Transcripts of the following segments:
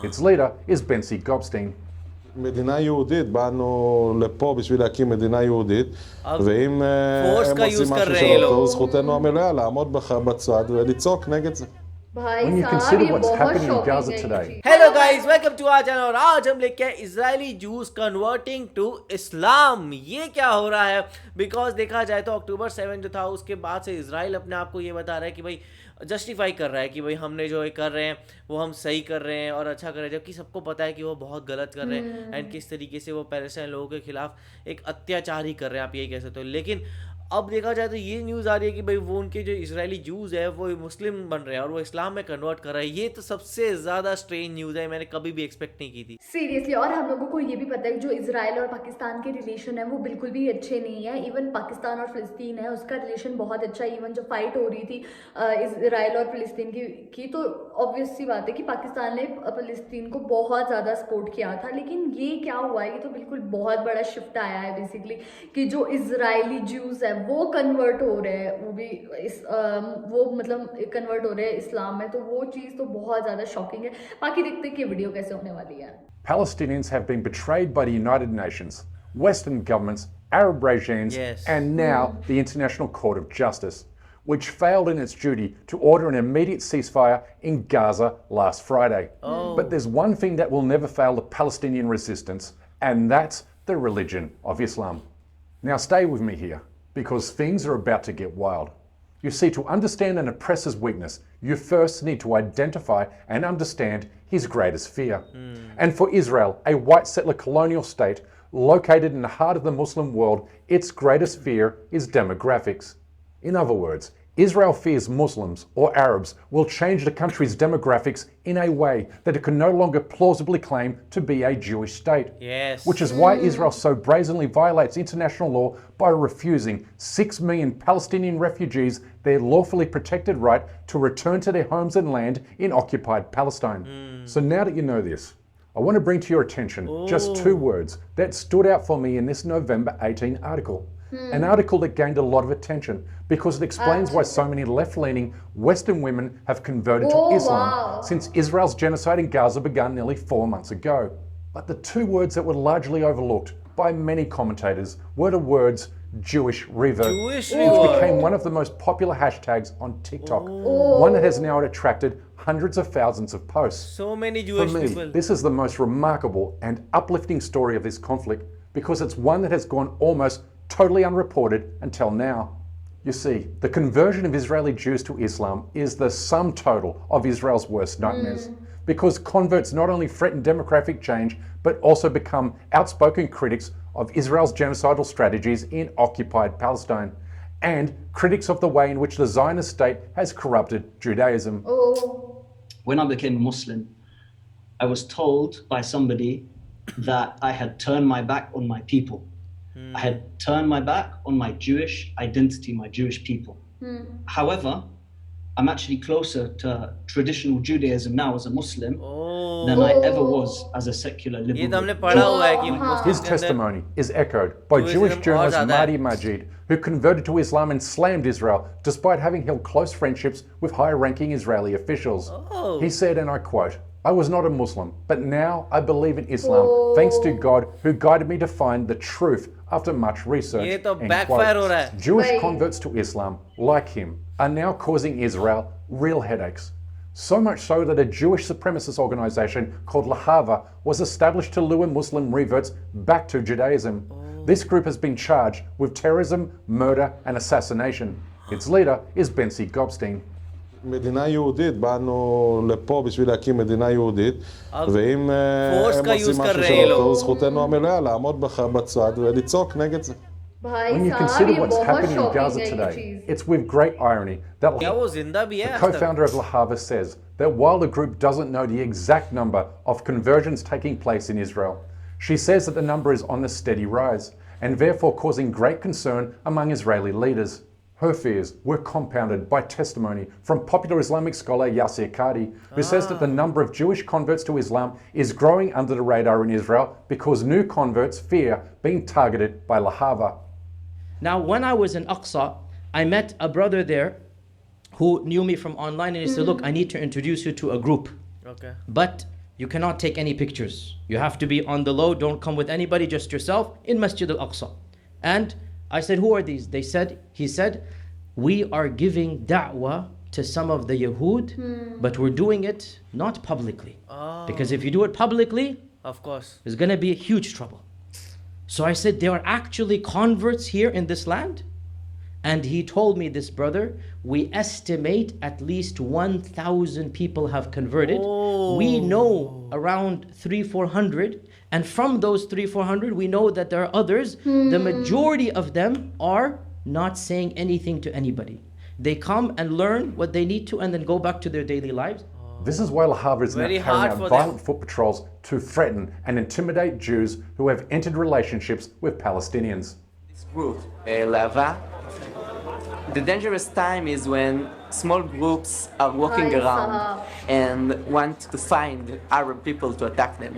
Its leader is Bensi Gobstein. מדינה יהודית, באנו לפה בשביל להקים מדינה יהודית, ואם הם עושים משהו שלא טוב, זכותנו המלאה לעמוד בצד ולצעוק נגד זה. When you consider what's happening in Gaza today. Hello guys, welcome to our channel और आज हम लेके आए Israeli Jews converting to Islam. ये क्या हो रहा है? Because देखा जाए तो अक्टूबर 7 जो था उसके बाद से इजराइल अपने आप को ये बता रहा है कि भाई जस्टिफाई कर रहा है कि भाई हमने जो ये कर रहे हैं वो हम सही कर रहे हैं और अच्छा कर रहे हैं, जबकि सबको पता है कि वो बहुत गलत कर रहे हैं एंड किस तरीके से वो पैलेस्टाइन लोगों के खिलाफ एक अत्याचार ही कर रहे हैं, आप यही कह सकते हो। लेकिन अब देखा जाए तो ये न्यूज़ आ रही है कि भाई वो उनके जो इजरायली जूस है वो मुस्लिम बन रहे हैं और वो इस्लाम में कन्वर्ट कर रहे हैं। ये तो सबसे ज़्यादा स्ट्रेंज न्यूज़ है, मैंने कभी भी एक्सपेक्ट नहीं की थी सीरियसली। और हम लोगों को ये भी पता है कि जो इजराइल और पाकिस्तान के रिलेशन है वो बिल्कुल भी अच्छे नहीं है। इवन पाकिस्तान और फिलिस्तीन है उसका रिलेशन बहुत अच्छा है। इवन जो फाइट हो रही थी इजराइल और फिलिस्तीन की तो ऑब्वियस सी बात है कि पाकिस्तान ने फिलिस्तीन को बहुत ज़्यादा सपोर्ट किया था। लेकिन ये क्या हुआ, ये तो बिल्कुल बहुत बड़ा शिफ्ट आया है बेसिकली कि जो इजरायली जूस है वो कन्वर्ट हो रहे हैं, वो भी वो मतलब कन्वर्ट हो रहे हैं इस्लाम में। तो वो चीज़ तो बहुत ज़्यादा शॉकिंग है। बाकी देखते हैं कि वीडियो कैसे होने वाली है। Palestinians have been betrayed by the United Nations, Western governments, Arab regimes, and now the International Court of Justice, which failed in its duty to order an immediate ceasefire in Gaza last Friday. But there's one thing that will never fail the Palestinian resistance, and that's the religion of Islam. Now stay with me here, because things are about to get wild. You see, to understand an oppressor's weakness, you first need to identify and understand his greatest fear. And for Israel, a white settler colonial state located in the heart of the Muslim world, its greatest fear is demographics. In other words, Israel fears Muslims or Arabs will change the country's demographics in a way that it can no longer plausibly claim to be a Jewish state. Which is why Israel so brazenly violates international law by refusing 6 million Palestinian refugees their lawfully protected right to return to their homes and land in occupied Palestine. So now that you know this, I want to bring to your attention just two words that stood out for me in this November 18 article. An article that gained a lot of attention because it explains why so many left-leaning Western women have converted to Islam since Israel's genocide in Gaza began nearly 4 months ago. But the two words that were largely overlooked by many commentators were the words Jewish revert, which became one of the most popular hashtags on TikTok, one that has now attracted hundreds of thousands of posts. So many Jewish people. This is the most remarkable and uplifting story of this conflict because it's one that has gone almost totally unreported until now. You see, the conversion of Israeli Jews to Islam is the sum total of Israel's worst nightmares, because converts not only threaten demographic change, but also become outspoken critics of Israel's genocidal strategies in occupied Palestine, and critics of the way in which the Zionist state has corrupted Judaism. When I became a Muslim, I was told by somebody that I had turned my back on my people. I had turned my back on my Jewish identity, my Jewish people. However, I'm actually closer to traditional Judaism now as a Muslim than I ever was as a secular liberal. His testimony is echoed by Jewish journalist Mahdi Majid, who converted to Islam and slammed Israel despite having held close friendships with high-ranking Israeli officials. He said, and I quote, "I was not a Muslim, but now I believe in Islam, thanks to God who guided me to find the truth after much research." Jewish converts to Islam, like him, are now causing Israel real headaches. So much so that a Jewish supremacist organization called Lahava was established to lure Muslim reverts back to Judaism. This group has been charged with terrorism, murder, and assassination. Its leader is Bensi Gobstein. מדינה יהודית, באנו לפה בשביל להקים מדינה יהודית, ואם הם עושים משהו שלא טוב, זכותנו המלאה לעמוד בצד ולצעוק נגד זה. When you consider what's happening in Gaza today, it's with great irony that the co-founder of Lahava says that while the group doesn't know the exact number of conversions taking place in Israel, she says that the number is on a steady rise and therefore causing great concern among Israeli leaders. Her fears were compounded by testimony from popular Islamic scholar Yasser Qadi, who says that the number of Jewish converts to Islam is growing under the radar in Israel because new converts fear being targeted by Lahava. Now, when I was in Aqsa, I met a brother there who knew me from online, and he said, "Look, I need to introduce you to a group." But You cannot take any pictures. You have to be on the low. Don't come with anybody, just yourself in Masjid al-Aqsa. And I said, who are these? He said, we are giving da'wah to some of the Yahud, but we're doing it not publicly. Because if you do it publicly, of course, there's going to be a huge trouble. So I said, there are actually converts here in this land? And he told me, this brother, we estimate at least 1,000 people have converted. We know around 300-400. And from those 300-400, we know that there are others. The majority of them are not saying anything to anybody. They come and learn what they need to and then go back to their daily lives. This is why Lahava is now carrying out violent foot patrols to threaten and intimidate Jews who have entered relationships with Palestinians. This group, Lava, the dangerous time is when small groups are walking around and want to find Arab people to attack them.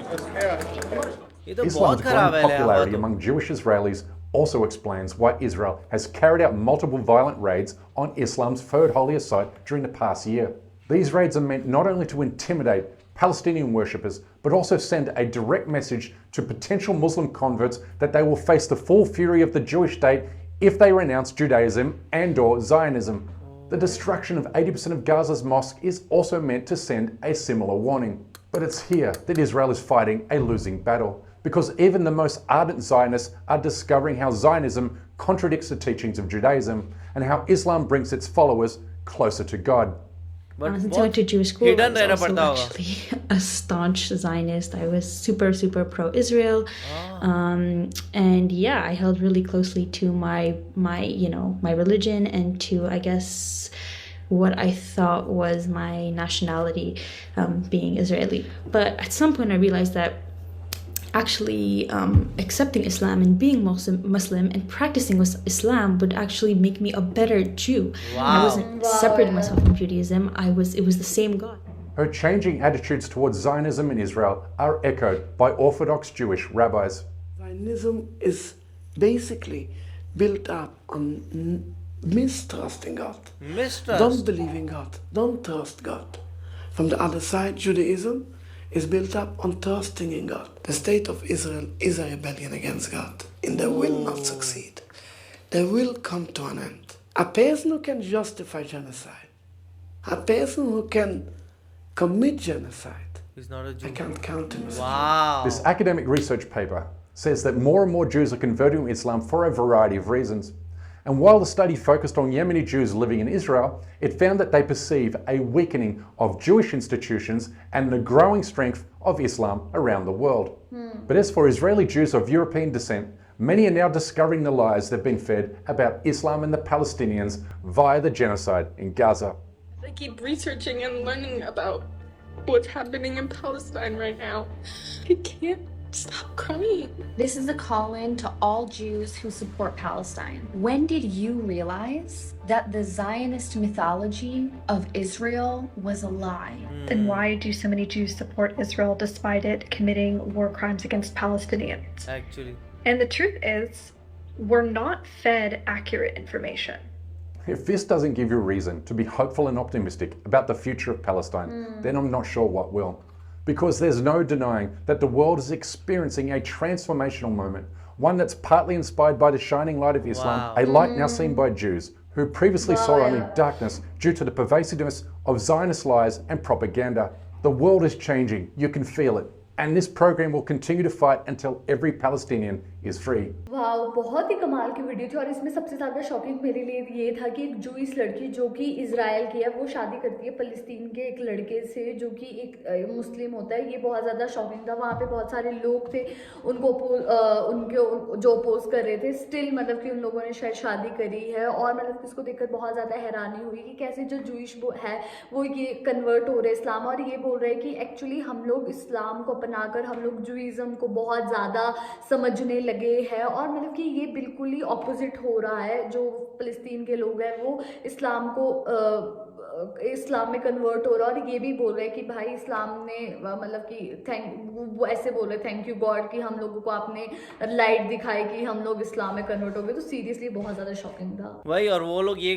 Islam's growing popularity among Jewish Israelis also explains why Israel has carried out multiple violent raids on Islam's third holiest site during the past year. These raids are meant not only to intimidate Palestinian worshippers, but also send a direct message to potential Muslim converts that they will face the full fury of the Jewish state if they renounce Judaism and/or Zionism. The destruction of 80% of Gaza's mosque is also meant to send a similar warning. But it's here that Israel is fighting a losing battle, because even the most ardent Zionists are discovering how Zionism contradicts the teachings of Judaism and how Islam brings its followers closer to God. Since I went to Jewish school, I was also actually a staunch Zionist. I was super pro-Israel, and yeah, I held really closely to my religion and to, I guess, what I thought was my nationality, being Israeli. But at some point, I realized that actually accepting Islam and being Muslim and practicing Islam would actually make me a better Jew. Wow. I wasn't separating myself from Judaism. It was the same God. Her changing attitudes towards Zionism in Israel are echoed by Orthodox Jewish rabbis. Zionism is basically built up on mistrusting God. Don't believe in God. Don't trust God. From the other side, Judaism is built up on trusting in God. The state of Israel is a rebellion against God, and they will not succeed. They will come to an end. A person who can justify genocide, a person who can commit genocide, he's not a Jew. I can't count him as Wow. This academic research paper says that more and more Jews are converting to Islam for a variety of reasons. And while the study focused on Yemeni Jews living in Israel, it found that they perceive a weakening of Jewish institutions and the growing strength of Islam around the world. But as for Israeli Jews of European descent, many are now discovering the lies they've been fed about Islam and the Palestinians via the genocide in Gaza. I keep researching and learning about what's happening in Palestine right now. I can't stop crying. This is a call-in to all Jews who support Palestine. When did you realize that the Zionist mythology of Israel was a lie? Then why do so many Jews support Israel despite it committing war crimes against Palestinians? Actually. And the truth is, we're not fed accurate information. If this doesn't give you reason to be hopeful and optimistic about the future of Palestine, then I'm not sure what will. Because there's no denying that the world is experiencing a transformational moment, one that's partly inspired by the shining light of Islam, a light now seen by Jews, who previously saw only darkness due to the pervasiveness of Zionist lies and propaganda. The world is changing, you can feel it. And this program will continue to fight until every Palestinian is free. Wow, बहुत ही कमाल की video थी और इसमें सबसे ज़्यादा shocking मेरे लिए ये था कि एक जूइश लड़की जो कि इजराइल की है वो शादी करती है फलस्तीन के एक लड़के से जो कि एक मुस्लिम होता है। ये बहुत ज़्यादा शॉकिंग था। वहाँ पे बहुत सारे लोग थे उनको उनके जो अपोज कर रहे थे, स्टिल मतलब कि उन लोगों ने शायद शादी करी है और मतलब इसको देखकर बहुत ज़्यादा हैरानी हुई कि कैसे जो जूइश है वो ये कन्वर्ट हो रहे हैं इस्लाम और ये बोल रहे हैं कि एक्चुअली हम लोग इस्लाम को अपनाकर हम लोग जूइज़म को बहुत ज़्यादा समझने लगे हैं और मतलब कि ये बिल्कुल ही ऑपोजिट हो रहा है। जो फ़लस्तीन के लोग हैं वो इस्लाम में कन्वर्ट हो रहा है और ये भी बोल रहे हैं कि भाई इस्लाम ने मतलब कि वो ऐसे बोल रहे थैंक यू गॉड कि हम लोगों को आपने लाइट दिखाई कि हम लोग इस्लाम में कन्वर्ट हो गए। तो सीरियसली बहुत ज़्यादा शॉकिंग था वही। और वो लोग ये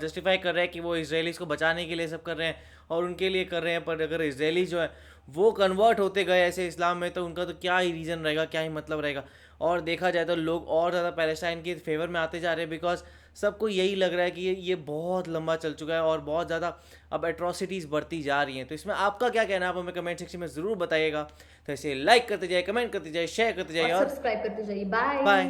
जस्टिफाई कर रहे हैं कि वो इजरायलीज को बचाने के लिए सब कर रहे हैं और उनके लिए कर रहे हैं, पर अगर इजरायली जो है वो कन्वर्ट होते गए ऐसे इस्लाम में, तो उनका तो क्या ही रीज़न रहेगा, क्या ही मतलब रहेगा। और देखा जाए तो लोग और ज़्यादा पैलेस्टाइन के फेवर में आते जा रहे हैं, बिकॉज सबको यही लग रहा है कि ये बहुत लंबा चल चुका है और बहुत ज़्यादा अब एट्रॉसिटीज़ बढ़ती जा रही हैं। तो इसमें आपका क्या कहना है, आप हमें कमेंट सेक्शन में ज़रूर बताइएगा। तो ऐसे लाइक करते जाइए, कमेंट करते जाइए, शेयर करते जाइए और सब्सक्राइब करते जाइए। बाय।